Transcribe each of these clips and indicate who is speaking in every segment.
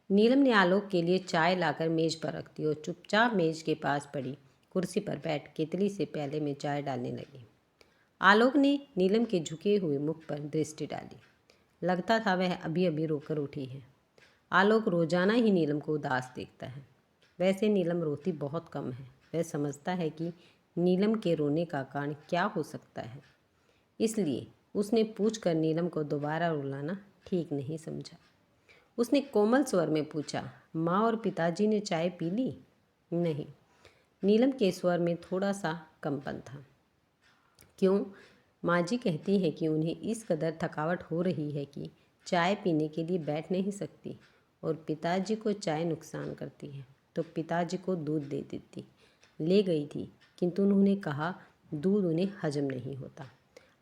Speaker 1: नीलम ने आलोक के लिए चाय लाकर मेज पर रख दी और चुपचाप मेज के पास पड़ी कुर्सी पर बैठ केतली से प्याले में चाय डालने लगी। आलोक ने नीलम के झुके हुए मुख पर दृष्टि डाली। लगता था वह अभी अभी रोकर उठी है। आलोक रोजाना ही नीलम को उदास देखता है। वैसे नीलम रोती बहुत कम है। वह समझता है कि नीलम के रोने का कारण क्या हो सकता है, इसलिए उसने पूछकर नीलम को दोबारा रुलाना ठीक नहीं समझा। उसने कोमल स्वर में पूछा, माँ और पिताजी ने चाय पी ली? नहीं। नीलम के स्वर में थोड़ा सा कंपन था। क्यों? माँ जी कहती हैं कि उन्हें इस कदर थकावट हो रही है कि चाय पीने के लिए बैठ नहीं सकती, और पिताजी को चाय नुकसान करती है तो पिताजी को दूध दे देती। ले गई थी, किंतु उन्होंने कहा दूध उन्हें हजम नहीं होता।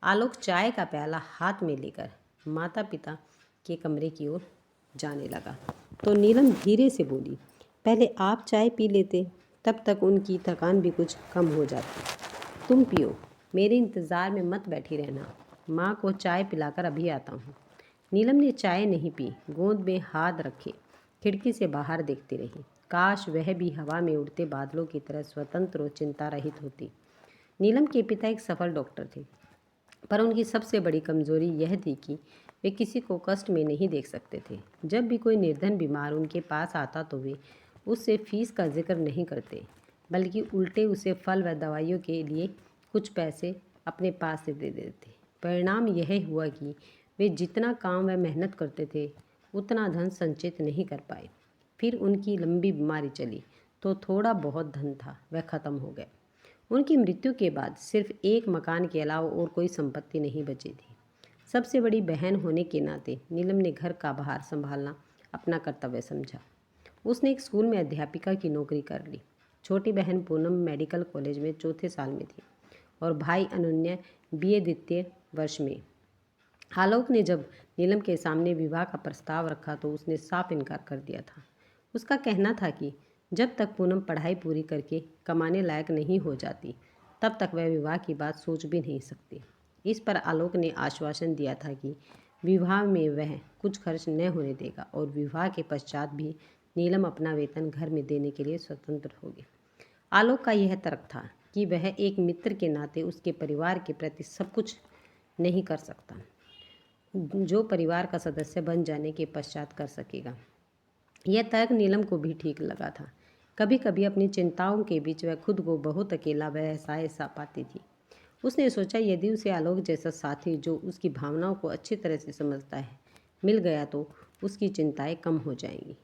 Speaker 1: आलोक चाय का प्याला हाथ में लेकर माता पिता के कमरे की ओर जाने लगा तो नीलम धीरे से बोली, पहले आप चाय पी लेते, तब तक उनकी थकान भी कुछ कम हो जाती। तुम पियो, मेरे इंतज़ार में मत बैठी रहना। माँ को चाय पिलाकर अभी आता हूँ। नीलम ने चाय नहीं पी, गोंद में हाथ रखे खिड़की से बाहर देखती रही। काश वह भी हवा में उड़ते बादलों की तरह स्वतंत्र और चिंता रहित होती। नीलम के पिता एक सफल डॉक्टर थे, पर उनकी सबसे बड़ी कमजोरी यह थी कि वे किसी को कष्ट में नहीं देख सकते थे। जब भी कोई निर्धन बीमार उनके पास आता तो वे उससे फीस का जिक्र नहीं करते, बल्कि उल्टे उसे फल व दवाइयों के लिए कुछ पैसे अपने पास से दे देते। परिणाम यह हुआ कि वे जितना काम व मेहनत करते थे उतना धन संचित नहीं कर पाए। फिर उनकी लंबी बीमारी चली तो थोड़ा बहुत धन था वह खत्म हो गया। उनकी मृत्यु के बाद सिर्फ एक मकान के अलावा और कोई संपत्ति नहीं बची थी। सबसे बड़ी बहन होने के नाते नीलम ने घर का बाहर संभालना अपना कर्तव्य समझा। उसने एक स्कूल में अध्यापिका की नौकरी कर ली। छोटी बहन पूनम मेडिकल कॉलेज में चौथे साल में थी और भाई अनन्या बीए द्वितीय वर्ष में। आलोक ने जब नीलम के सामने विवाह का प्रस्ताव रखा तो उसने साफ इनकार कर दिया था। उसका कहना था कि जब तक पूनम पढ़ाई पूरी करके कमाने लायक नहीं हो जाती, तब तक वह विवाह की बात सोच भी नहीं सकती। इस पर आलोक ने आश्वासन दिया था कि विवाह में वह कुछ खर्च न होने देगा और विवाह के पश्चात भी नीलम अपना वेतन घर में देने के लिए स्वतंत्र होगी। आलोक का यह तर्क था कि वह एक मित्र के नाते उसके परिवार के प्रति सब कुछ नहीं कर सकता जो परिवार का सदस्य बन जाने के पश्चात कर सकेगा। यह तर्क नीलम को भी ठीक लगा था। कभी कभी अपनी चिंताओं के बीच वह खुद को बहुत अकेला व असहाय सा पाती थी। उसने सोचा यदि उसे आलोक जैसा साथी जो उसकी भावनाओं को अच्छी तरह से समझता है मिल गया तो उसकी चिंताएं कम हो जाएंगी।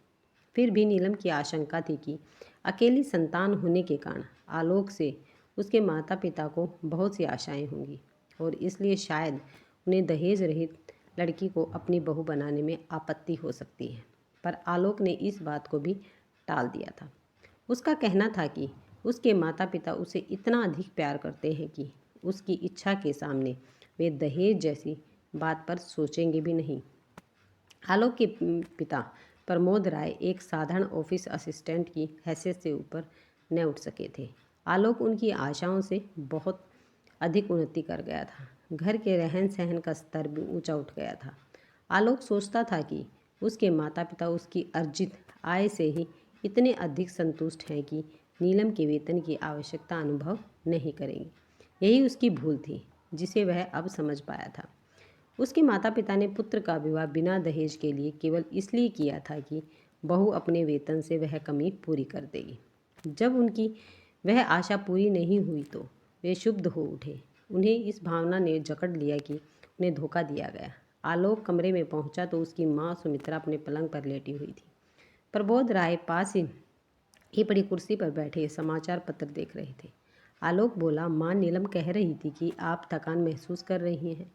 Speaker 1: फिर भी नीलम की आशंका थी कि अकेली संतान होने के कारण आलोक से उसके माता पिता को बहुत सी आशाएं होंगी और इसलिए शायद उन्हें दहेज रहित लड़की को अपनी बहू बनाने में आपत्ति हो सकती है। पर आलोक ने इस बात को भी टाल दिया था। उसका कहना था कि उसके माता पिता उसे इतना अधिक प्यार करते हैं कि उसकी इच्छा के सामने वे दहेज जैसी बात पर सोचेंगे भी नहीं। आलोक के पिता प्रमोद राय एक साधारण ऑफिस असिस्टेंट की हैसियत से ऊपर न उठ सके थे। आलोक उनकी आशाओं से बहुत अधिक उन्नति कर गया था। घर के रहन सहन का स्तर भी ऊंचा उठ गया था। आलोक सोचता था कि उसके माता पिता उसकी अर्जित आय से ही इतने अधिक संतुष्ट हैं कि नीलम के वेतन की आवश्यकता अनुभव नहीं करेंगे। यही उसकी भूल थी जिसे वह अब समझ पाया था। उसके माता पिता ने पुत्र का विवाह बिना दहेज के लिए केवल इसलिए किया था कि बहू अपने वेतन से वह कमी पूरी कर देगी। जब उनकी वह आशा पूरी नहीं हुई तो वे क्षुब्ध हो उठे। उन्हें इस भावना ने जकड़ लिया कि उन्हें धोखा दिया गया। आलोक कमरे में पहुंचा तो उसकी माँ सुमित्रा अपने पलंग पर लेटी हुई थी। प्रबोध राय पास ही बड़ी कुर्सी पर बैठे समाचार पत्र देख रहे थे। आलोक बोला, माँ नीलम कह रही थी कि आप थकान महसूस कर रही हैं।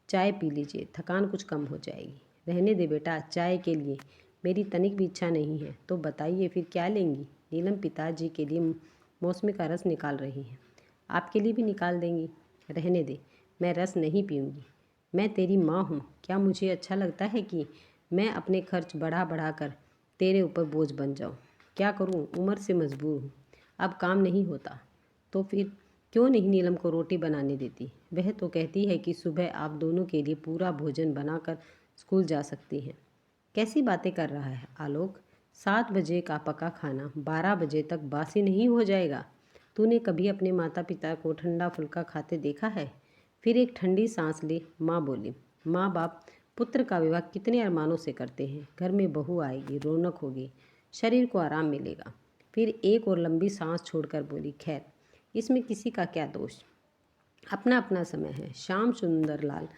Speaker 1: चाय पी लीजिए, थकान कुछ कम हो जाएगी। रहने दे बेटा, चाय के लिए मेरी तनिक भी इच्छा नहीं है। तो बताइए फिर क्या लेंगी? नीलम पिताजी के लिए मौसमी का रस निकाल रही हैं। आपके लिए भी निकाल देंगी। रहने दे, मैं रस नहीं पीऊँगी। मैं तेरी माँ हूँ। क्या मुझे अच्छा लगता है कि मैं अपने खर्च बढ़ा बढ़ा कर तेरे ऊपर बोझ बन जाऊँ? क्या करूँ, उम्र से मजबूर हूँ, अब काम नहीं होता। तो फिर क्यों नहीं नीलम को रोटी बनाने देती? वह तो कहती है कि सुबह आप दोनों के लिए पूरा भोजन बनाकर स्कूल जा सकती हैं। कैसी बातें कर रहा है आलोक? 7 बजे का पका खाना 12 बजे तक बासी नहीं हो जाएगा। तूने कभी अपने माता पिता को ठंडा फुल्का खाते देखा है? फिर एक ठंडी सांस ली माँ बोली, माँ बाप पुत्र का विवाह कितने अरमानों से करते हैं। घर में बहू आएगी, रौनक होगी, शरीर को आराम मिलेगा। फिर एक और लंबी सांस छोड़कर बोली, खैर इसमें किसी का क्या दोष, अपना अपना समय है। श्याम सुंदर लाल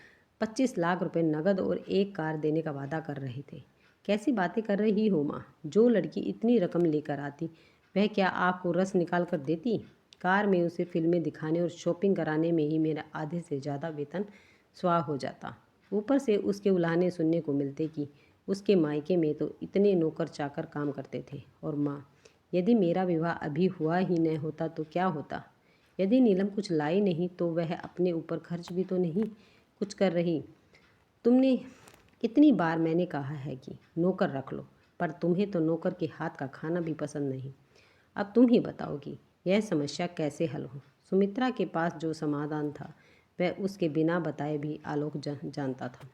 Speaker 1: 25 लाख रुपए नगद और एक कार देने का वादा कर रहे थे। कैसी बातें कर रही हो माँ? जो लड़की इतनी रकम लेकर आती वह क्या आपको रस निकाल कर देती? कार में उसे फिल्में दिखाने और शॉपिंग कराने में ही मेरा आधे से ज़्यादा वेतन स्वाह हो जाता। ऊपर से उसके उलाहने सुनने को मिलते कि उसके मायके में तो इतने नौकर चाकर काम करते थे। और माँ, यदि मेरा विवाह अभी हुआ ही न होता तो क्या होता? यदि नीलम कुछ लाई नहीं तो वह अपने ऊपर खर्च भी तो नहीं कुछ कर रही। तुमने इतनी बार मैंने कहा है कि नौकर रख लो, पर तुम्हें तो नौकर के हाथ का खाना भी पसंद नहीं। अब तुम ही बताओ कि यह समस्या कैसे हल हो। सुमित्रा के पास जो समाधान था वह उसके बिना बताए भी आलोक जानता था,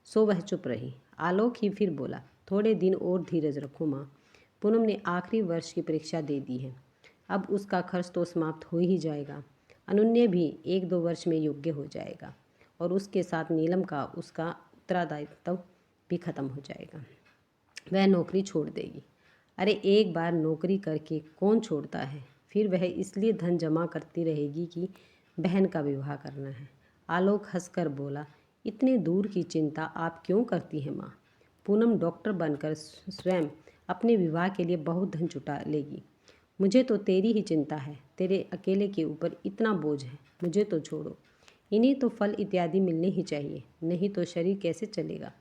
Speaker 1: सो वह चुप रही। आलोक ही फिर बोला, थोड़े दिन और धीरज रखो माँ। पूनम ने आखिरी वर्ष की परीक्षा दे दी है, अब उसका खर्च तो समाप्त हो ही जाएगा। अनन्या भी 1-2 वर्ष में योग्य हो जाएगा और उसके साथ नीलम का उसका उत्तरदायित्व भी खत्म हो जाएगा। वह नौकरी छोड़ देगी। अरे एक बार नौकरी करके कौन छोड़ता है? फिर वह इसलिए धन जमा करती रहेगी कि बहन का विवाह करना है। आलोक हंसकर बोला, इतने दूर की चिंता आप क्यों करती हैं माँ? पूनम डॉक्टर बनकर स्वयं अपने विवाह के लिए बहुत धन जुटा लेगी। मुझे तो तेरी ही चिंता है, तेरे अकेले के ऊपर इतना बोझ है। मुझे तो छोड़ो, इन्हें तो फल इत्यादि मिलने ही चाहिए, नहीं तो शरीर कैसे चलेगा।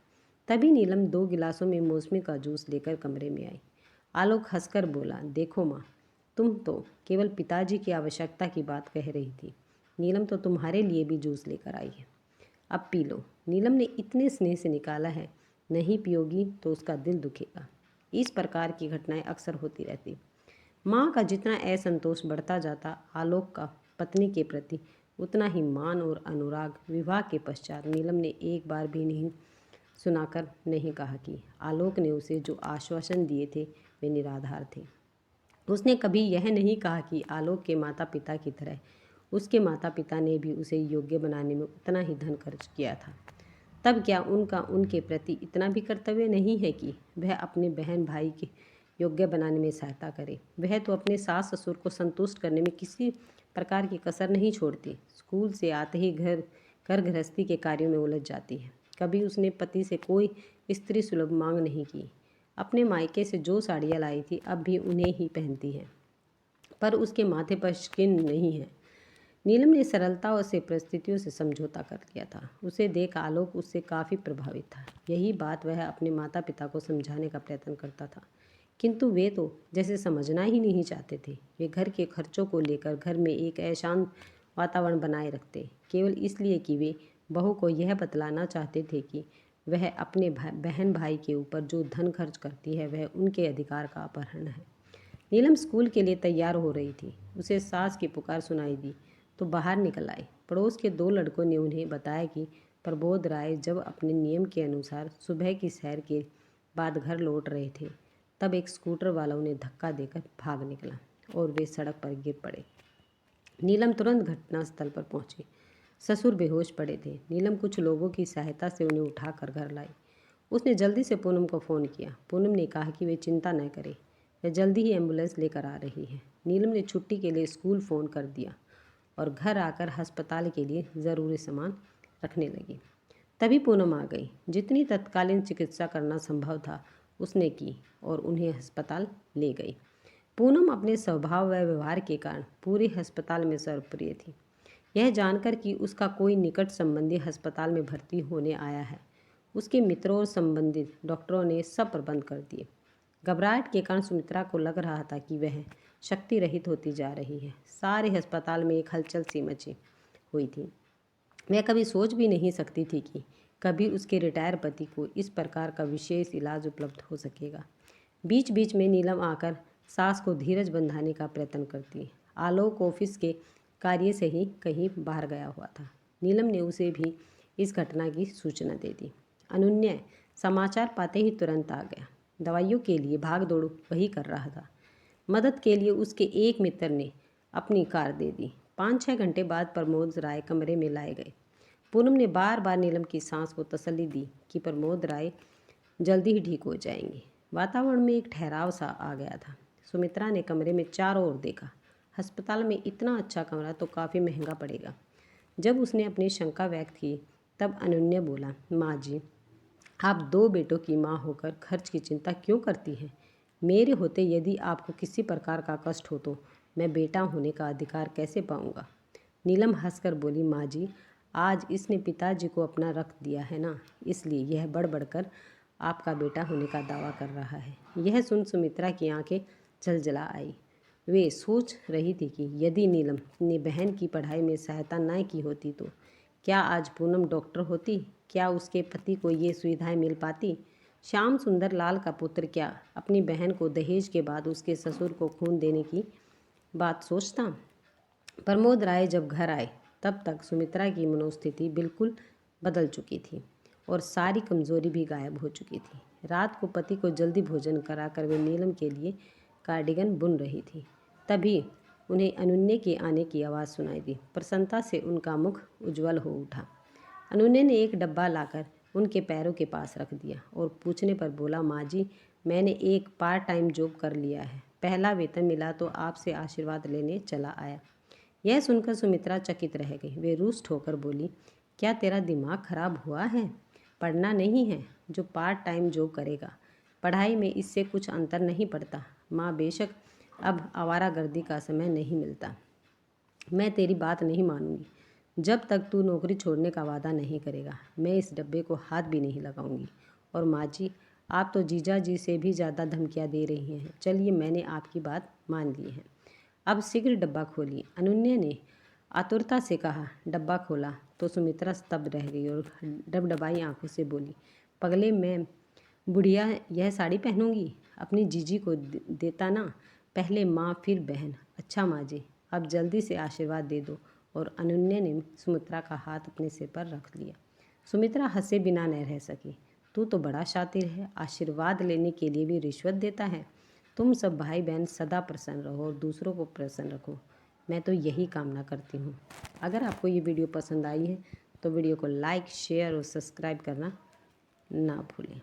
Speaker 1: तभी नीलम 2 गिलासों में मौसमी का जूस लेकर कमरे में आई। आलोक हंसकर बोला, देखो माँ, तुम तो केवल पिताजी की आवश्यकता की बात कह रही थी, नीलम तो तुम्हारे लिए भी जूस लेकर आई है, अब पी लो। नीलम ने इतने स्नेह से निकाला है, नहीं पियोगी तो उसका दिल दुखेगा। इस प्रकार की घटनाएं अक्सर होती रहती। माँ का जितना असंतोष बढ़ता जाता आलोक का पत्नी के प्रति, उतना ही मान और अनुराग। विवाह के पश्चात नीलम ने एक बार भी नहीं सुनाकर नहीं कहा कि आलोक ने उसे जो आश्वासन दिए थे वे निराधार थे। उसने कभी यह नहीं कहा कि आलोक के माता पिता की तरह उसके माता पिता ने भी उसे योग्य बनाने में उतना ही धन खर्च किया था। तब क्या उनका उनके प्रति इतना भी कर्तव्य नहीं है कि वह अपने बहन भाई के योग्य बनाने में सहायता करे? वह तो अपने सास ससुर को संतुष्ट करने में किसी प्रकार की कसर नहीं छोड़ती। स्कूल से आते ही घर गृहस्थी के कार्यों में उलझ जाती है। कभी उसने पति से कोई स्त्री सुलभ मांग नहीं की। अपने मायके से जो साड़ियाँ लाई थी अब भी उन्हें ही पहनती है, पर उसके माथे पर शिकन नहीं है। नीलम ने सरलता और से परिस्थितियों से समझौता कर लिया था। उसे देख आलोक उससे काफ़ी प्रभावित था। यही बात वह अपने माता पिता को समझाने का प्रयत्न करता था, किंतु वे तो जैसे समझना ही नहीं चाहते थे। वे घर के खर्चों को लेकर घर में एक अशांत वातावरण बनाए रखते, केवल इसलिए कि वे बहू को यह बतलाना चाहते थे कि वह अपने बहन भाई के ऊपर जो धन खर्च करती है वह उनके अधिकार का अपहरण है। नीलम स्कूल के लिए तैयार हो रही थी। उसे सास की पुकार सुनाई दी तो बाहर निकल आई। पड़ोस के 2 लड़कों ने उन्हें बताया कि प्रबोध राय जब अपने नियम के अनुसार सुबह की सैर के बाद घर लौट रहे थे, तब एक स्कूटर वाला उन्हें धक्का देकर भाग निकला और वे सड़क पर गिर पड़े। नीलम तुरंत घटनास्थल पर पहुंची। ससुर बेहोश पड़े थे। नीलम कुछ लोगों की सहायता से उन्हें उठाकर घर लाई। उसने जल्दी से पूनम को फ़ोन किया। पूनम ने कहा कि वे चिंता न करें, वह जल्दी ही एम्बुलेंस लेकर आ रही है। नीलम ने छुट्टी के लिए स्कूल फ़ोन कर दिया और घर आकर अस्पताल के लिए ज़रूरी सामान रखने लगी। तभी पूनम आ गई। जितनी तत्कालीन चिकित्सा करना संभव था उसने की और उन्हें अस्पताल ले गई। पूनम अपने स्वभाव व व्यवहार के कारण पूरे अस्पताल में सर्वप्रिय थी। यह जानकर कि उसका कोई निकट संबंधी अस्पताल में भर्ती होने आया है, उसके मित्रों और संबंधित डॉक्टरों ने सब प्रबंध कर दिए। घबराहट के कारण सुमित्रा को लग रहा था कि वह शक्ति रहित होती जा रही है। सारे अस्पताल में एक हलचल सी मची हुई थी। वह कभी सोच भी नहीं सकती थी कि कभी उसके रिटायर पति को इस प्रकार का विशेष इलाज उपलब्ध हो सकेगा। बीच बीच में नीलम आकर सास को धीरज बंधाने का प्रयत्न करती। आलोक ऑफिस के कार्य से ही कहीं बाहर गया हुआ था। नीलम ने उसे भी इस घटना की सूचना दे दी। अनन्या समाचार पाते ही तुरंत आ गया। दवाइयों के लिए भाग दौड़ वही कर रहा था। मदद के लिए उसके एक मित्र ने अपनी कार दे दी। 5-6 घंटे बाद प्रमोद राय कमरे में लाए गए। पूनम ने बार बार नीलम की सांस को तसल्ली दी कि प्रमोद राय जल्दी ही ठीक हो जाएंगे। वातावरण में एक ठहराव सा आ गया था। सुमित्रा ने कमरे में चारों ओर देखा। अस्पताल में इतना अच्छा कमरा तो काफ़ी महंगा पड़ेगा। जब उसने अपनी शंका व्यक्त की तब अनन्या बोला, माँ जी, आप 2 बेटों की माँ होकर खर्च की चिंता क्यों करती हैं? मेरे होते यदि आपको किसी प्रकार का कष्ट हो तो मैं बेटा होने का अधिकार कैसे पाऊंगा? नीलम हंसकर बोली, माँ जी, आज इसने पिताजी को अपना रख दिया है ना, इसलिए यह बढ़ बढ़कर आपका बेटा होने का दावा कर रहा है। यह सुन सुमित्रा की आंखें जलजला आई। वे सोच रही थी कि यदि नीलम ने बहन की पढ़ाई में सहायता न की होती तो क्या आज पूनम डॉक्टर होती? क्या उसके पति को ये सुविधाएं मिल पाती? श्याम सुंदर लाल का पुत्र क्या अपनी बहन को दहेज के बाद उसके ससुर को खून देने की बात सोचता? प्रमोद राय जब घर आए तब तक सुमित्रा की मनोस्थिति बिल्कुल बदल चुकी थी और सारी कमजोरी भी गायब हो चुकी थी। रात को पति को जल्दी भोजन कराकर वे नीलम के लिए कार्डिगन बुन रही थी। तभी उन्हें अनन्या के आने की आवाज़ सुनाई दी। प्रसन्नता से उनका मुख उज्जवल हो उठा। अनन्या ने एक डब्बा लाकर उनके पैरों के पास रख दिया और पूछने पर बोला, माँ जी, मैंने एक पार्ट टाइम जॉब कर लिया है। पहला वेतन मिला तो आपसे आशीर्वाद लेने चला आया। यह सुनकर सुमित्रा चकित रह गई। वे रुष्ट होकर बोली, क्या तेरा दिमाग खराब हुआ है? पढ़ना नहीं है जो पार्ट टाइम जॉब करेगा? पढ़ाई में इससे कुछ अंतर नहीं पड़ता। माँ, बेशक अब आवारागर्दी का समय नहीं मिलता। मैं तेरी बात नहीं मानूंगी। जब तक तू नौकरी छोड़ने का वादा नहीं करेगा मैं इस डब्बे को हाथ भी नहीं लगाऊंगी। और माँ जी, आप तो जीजा जी से भी ज़्यादा धमकियाँ दे रही हैं। चलिए, मैंने आपकी बात मान ली है। अब शीघ्र डब्बा खोलिए। अनन्या ने आतुरता से कहा। डब्बा खोला तो सुमित्रा स्तब्ध रह गई और डबडबाई आंखों से बोली, पगले, मैं बुढ़िया यह साड़ी पहनूंगी? अपनी जीजी को देता ना, पहले माँ फिर बहन। अच्छा माँ जी, अब जल्दी से आशीर्वाद दे दो। और अनन्या ने सुमित्रा का हाथ अपने सिर पर रख लिया। सुमित्रा हंसे बिना न रह सकी। तू तो बड़ा शातिर है, आशीर्वाद लेने के लिए भी रिश्वत देता है। तुम सब भाई बहन सदा प्रसन्न रहो और दूसरों को प्रसन्न रखो। मैं तो यही कामना करती हूँ। अगर आपको ये वीडियो पसंद आई है तो वीडियो को लाइक, शेयर और सब्सक्राइब करना ना भूलें।